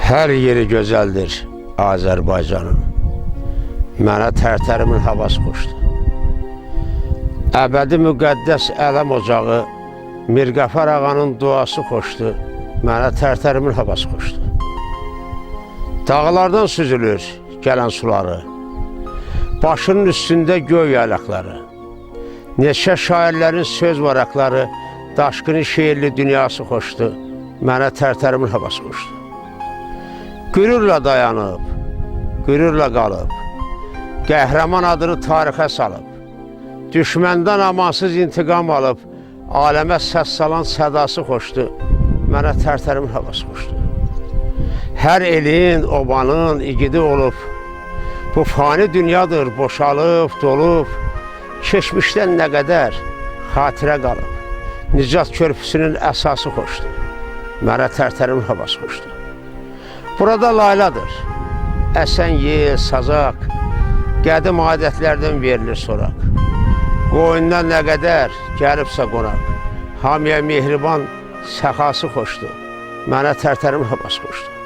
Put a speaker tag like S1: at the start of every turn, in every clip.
S1: Hər yeri gözəldir Azərbaycanın. Mənə Tərtərimin havası xoşdur. Əbədi müqəddəs ələm ocağı Mirqəfər ağanın duası xoşdur. Mənə Tərtərimin havası xoşdur. Dağlardan süzülür gələn suları, başının üstündə göy yaylaqları, neçə şairlərin söz varaqları, daşqını şeirli dünyası xoşdur. Mənə Tərtərimin havası xoşdur. Qürurla dayanıb, qürurla qalıb, qəhrəman adını tarixə salıb, düşməndən amansız intiqam alıb, aləmə səs salan sədası xoşdur. Mənə Tərtərimin havası xoşdur. Hər elin, obanın igidi olub, bu fani dünyadır, boşalıb, dolub, keçmişdən nə qədər xatirə qalıb, Nicat körpüsünün əsası xoşdur. Mənə Tərtərimin havası xoşdur. Burada layladır, əsən yel, sazaq, qədim adətlərdən verilir soraq. Qoyundan nə qədər gəlibsə qonaq, hamiyə mehriban səxası xoşdur. Mənə Tərtərimin havası xoşdur.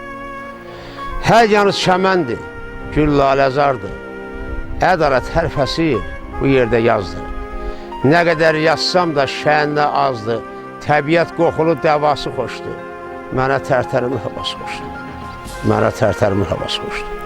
S1: Hər yanı çəməndir, gül laləzardır, ədalət hər fəsil bu yerdə yazdır. Nə qədər yazsam da şəninə azdır, təbiət qoxulu dəvası xoşdur. Mənə Tərtərimin havası xoşdur. Mənə Tərtərimin havası xoşdur.